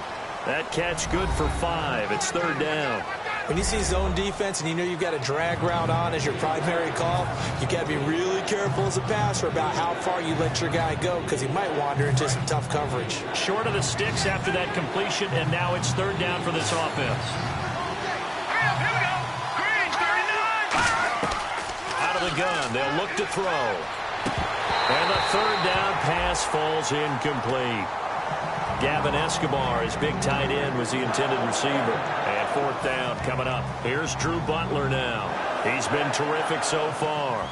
A: That catch good for 5. It's 3rd down.
B: When you see zone defense and you know you've got a drag route on as your primary call, you got to be really careful as a passer about how far you let your guy go because he might wander into some tough coverage.
A: Short of the sticks after that completion, and now it's 3rd down for this offense.
C: Here we go. Green, 39.
A: Out of the gun, they'll look to throw. And the 3rd down pass falls incomplete. Gavin Escobar, his big tight end, was the intended receiver. And 4th down coming up. Here's Drew Butler now. He's been terrific so far.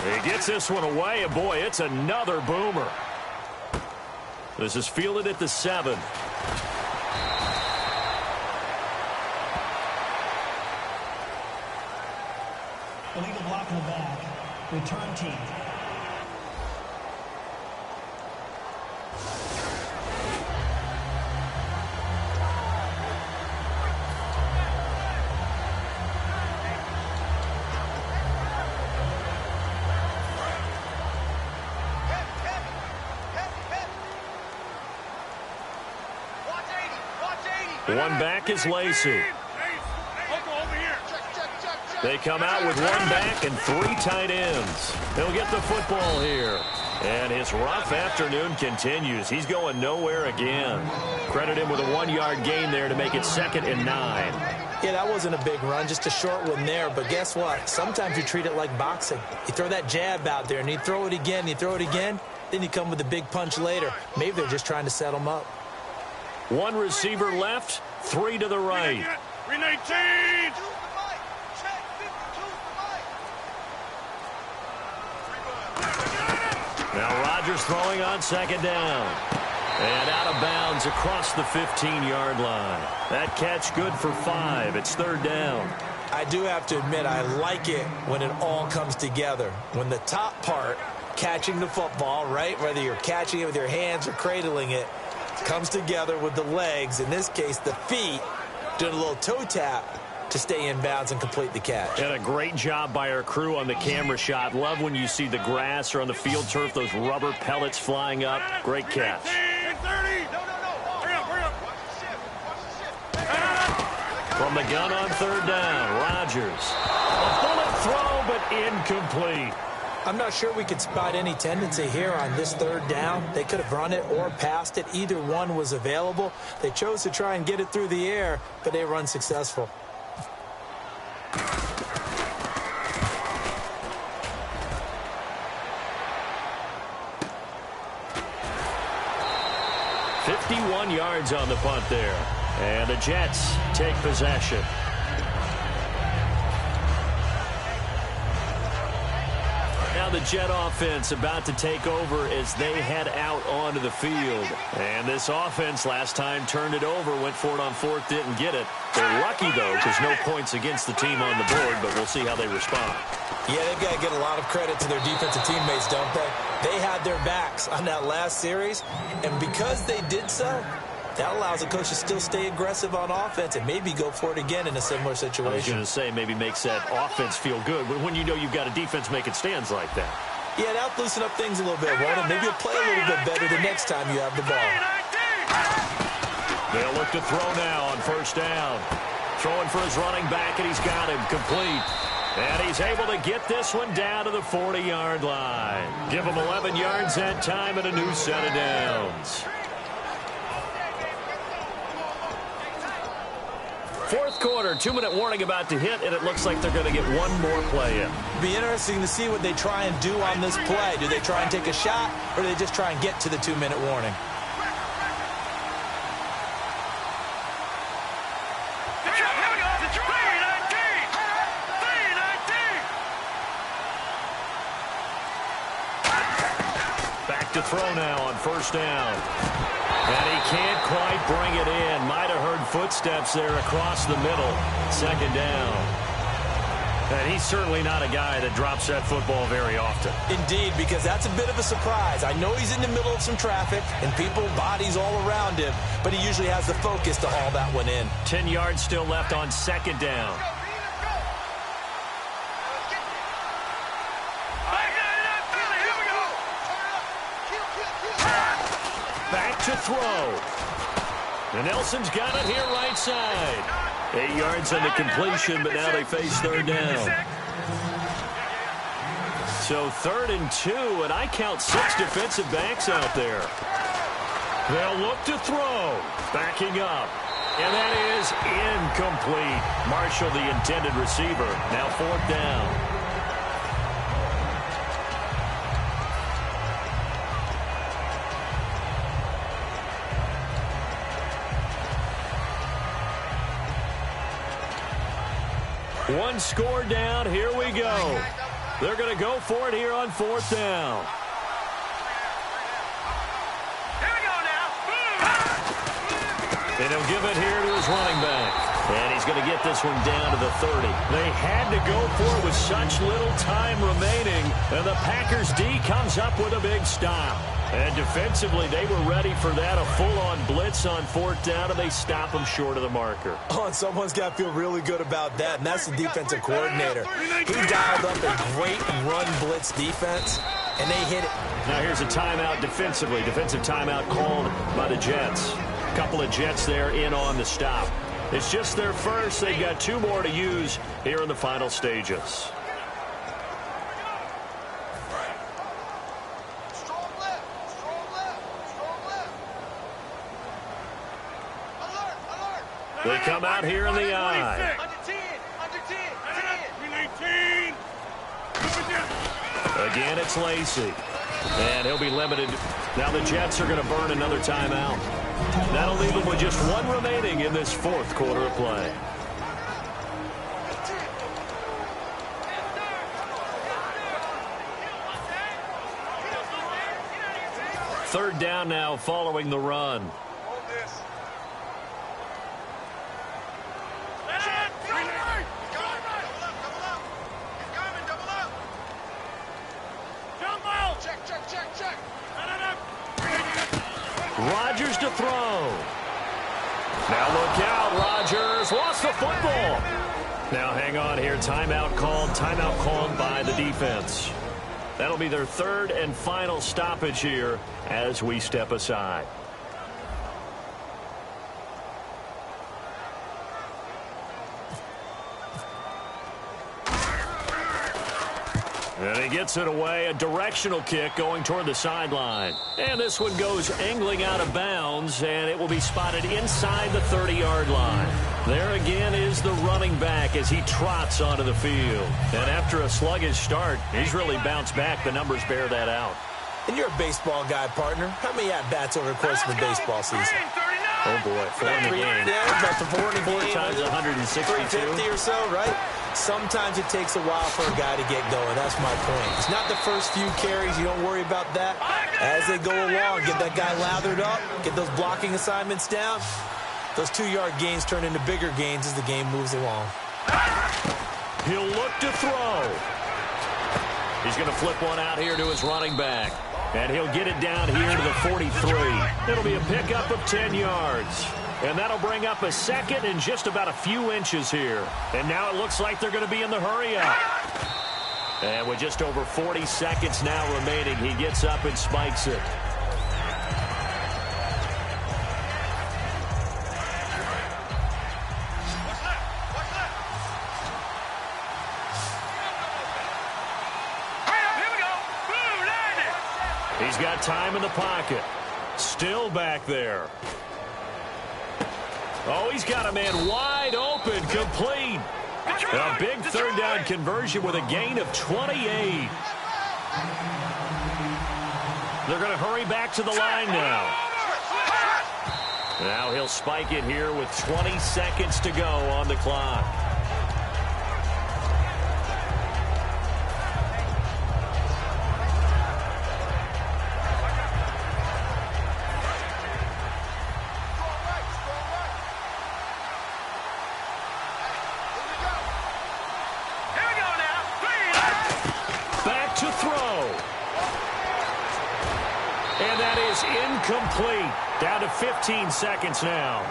A: He gets this one away, and boy, it's another boomer. This is fielded at the 7.
D: Illegal block in the back. Return team.
A: One back is Lacey. They come out with one back and 3 tight ends. He'll get the football here. And his rough afternoon continues. He's going nowhere again. Credit him with a 1-yard gain there to make it 2nd and 9.
B: Yeah, that wasn't a big run, just a short one there. But guess what? Sometimes you treat it like boxing. You throw that jab out there, and you throw it again, then you come with a big punch later. Maybe they're just trying to set him up.
A: 1 receiver left, 3 to the right.
C: 319.
A: Now Rodgers throwing on 2nd down. And out of bounds across the 15-yard line. That catch good for 5. It's 3rd down.
B: I do have to admit, I like it when it all comes together. When the top part, catching the football, right, whether you're catching it with your hands or cradling it, comes together with the legs, in this case the feet, doing a little toe tap to stay in bounds and complete the catch.
A: And a great job by our crew on the camera shot. Love when you see the grass or on the field turf, those rubber pellets flying up. Great catch.
C: 30. No. Hurry up.
A: From the gun on 3rd down, Rodgers. A bullet throw, but incomplete.
B: I'm not sure we could spot any tendency here on this 3rd down. They could have run it or passed it. Either one was available. They chose to try and get it through the air, but they were unsuccessful.
A: .51 yards on the punt there. And the Jets take possession. Now the Jet offense about to take over as they head out onto the field. And this offense last time turned it over, went for it on 4th, didn't get it. They're lucky, though, because no points against the team on the board, but we'll see how they respond.
B: Yeah, they've got to get a lot of credit to their defensive teammates, don't they? They had their backs on that last series, and because they did so, that allows the coach to still stay aggressive on offense and maybe go for it again in a similar situation.
A: I was going to say maybe makes that offense feel good, but when you know you've got a defense making stands like that.
B: Yeah, that'll loosen up things a little bit, won't it? Maybe you'll play a little bit better the next time you have the ball.
A: They'll look to throw now on 1st down. throwing for his running back, and he's got him complete. And he's able to get this one down to the 40-yard line. Give him 11 yards that time and a new set of downs. Fourth quarter, 2-minute warning about to hit, and it looks like they're going to get one more play in.
B: Be interesting to see what they try and do on this play. Do they try and take a shot, or do they just try and get to the 2-minute warning?
A: To throw now on first down. And he can't quite bring it in. Might have heard footsteps there across the middle. Second down. And he's certainly not a guy that drops that football very often.
B: Indeed, because that's a bit of a surprise. I know he's in the middle of some traffic and people, bodies all around him, but he usually has the focus to haul that one in.
A: 10 yards still left on second down. Back to throw. And Nelson's got it here right side. 8 yards on the completion, but now they face third down. So 3rd and 2, and I count 6 defensive backs out there. They'll look to throw. Backing up. And that is incomplete. Marshall, the intended receiver. Now 4th down. One score down. Here we go. They're going to go for it here on 4th down.
C: Here we go now.
A: And he'll give it here to his running back. And he's going to get this one down to the 30. They had to go for it with such little time remaining. And the Packers D comes up with a big stop. And defensively, they were ready for that. A full-on blitz on 4th down, and they stop him short of the marker.
B: Oh, and someone's got to feel really good about that, and that's the defensive coordinator. He dialed up a great run blitz defense, and they hit it.
A: Now here's a timeout defensively. Defensive timeout called by the Jets. A couple of Jets there in on the stop. It's just their first. They've got 2 more to use here in the final stages. They come out here in the eye. Again, it's Lacy. And he'll be limited. Now the Jets are going to burn another timeout. That'll leave them with just 1 remaining in this 4th quarter of play. Third down now following the run. Rodgers to throw. Now look out, Rodgers lost the football. Now hang on here, timeout called by the defense. That'll be their 3rd and final stoppage here as we step aside. And he gets it away, a directional kick going toward the sideline. And this one goes angling out of bounds, and it will be spotted inside the 30-yard line. There again is the running back as he trots onto the field. And after a sluggish start, he's really bounced back. The numbers bear that out.
B: And you're a baseball guy, partner. How many at-bats over the course of the baseball season?
A: Oh, boy, 4 in the game.
B: Yeah, about the 4 in the game.
A: 4 times 162.
B: 350 or so, right? Sometimes it takes a while for a guy to get going. That's my point. It's not the first few carries. You don't worry about that. As they go along, get that guy lathered up, get those blocking assignments down. Those 2-yard gains turn into bigger gains as the game moves along.
A: He'll look to throw. He's going to flip one out here to his running back. And he'll get it down here to the 43. It'll be a pickup of 10 yards. And that'll bring up a 2nd and just about a few inches here. And now it looks like they're going to be in the hurry-up. And with just over 40 seconds now remaining, he gets up and spikes it. He's got time in the pocket. Still back there. Oh, he's got a man wide open, complete. A big third down conversion with a gain of 28. They're going to hurry back to the line now. Now he'll spike it here with 20 seconds to go on the clock. Incomplete. Down to 15 seconds now.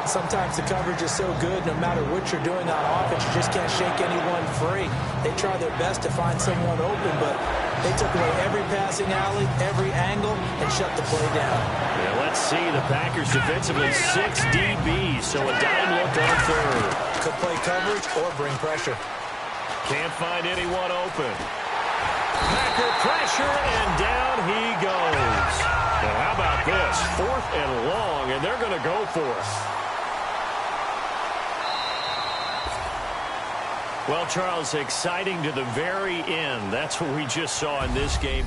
B: Sometimes the coverage is so good, no matter what you're doing on offense, you just can't shake anyone free. They try their best to find someone open, but they took away every passing alley, every angle, and shut the play down.
A: Yeah, let's see. The Packers defensively 6 DBs, so a dime look on third.
B: Could play coverage or bring pressure.
A: Can't find anyone open. Packer pressure, and down he goes. Now, how about this? 4th and long, and they're going to go for it. Well, Charles, exciting to the very end. That's what we just saw in this game.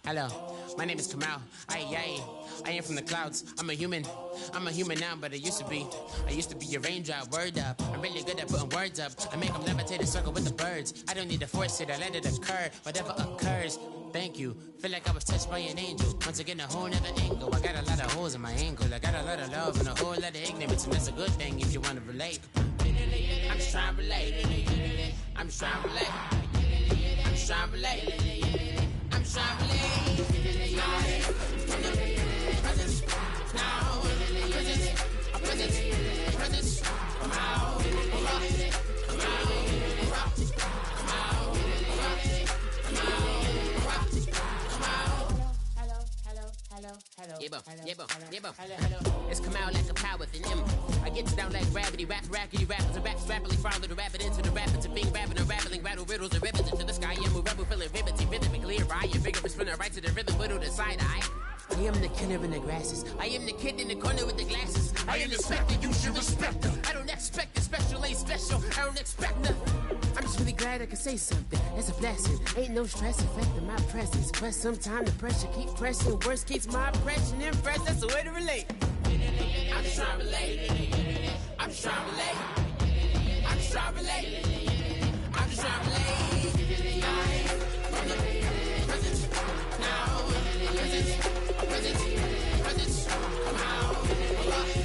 E: Hello, my name is Kamal. I am from the clouds. I'm a human now, but I used to be a raindrop. Word up, I'm really good at putting words up. I make them levitate and circle with the birds. I don't need to force it, I let it occur. Whatever occurs, thank you. Feel like I was touched by an angel. Once again, a whole nother angle. I got a lot of holes in my ankle. I got a lot of love and a whole lot of ignorance, and that's a good thing if you want to relate. I'm just trying to relate. I'm just trying to relate. I'm just trying to relate. I'm just trying to relate. It's come out like a power with an M. I get down like gravity, rackety rappers and raps rapidly follow the rabbit into the rapids and being rapping and rattling, rattle riddles and ribbons into the sky. I'm a rebel feeling riveting, rhythm and clear eye. Your vigorous spinner right to the rhythm, whittle the side eye. I am the killer in the grasses. I am the kid in the corner with the glasses. I am the spectre, you should respect her. I don't expect the special, ain't special. I don't expect nothing. I'm just really glad I can say something. That's a blessing. Ain't no stress affecting my presence. But sometimes the pressure keep pressing. Worst keeps my impression impressed. That's the way to relate. I'm just trying to relate. I'm just trying to relate. I'm just trying to relate. I'm just trying to relate. From the present now. Present. Come out. Come out.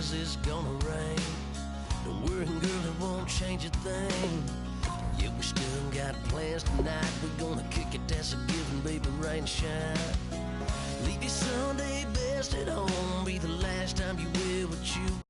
F: says it's gonna rain. Don't worry, girl, it won't change a thing. Yeah, we still got plans tonight. We're gonna kick it, that's a given, baby, rain and shine. Leave your Sunday best at home, be the last time you wear what you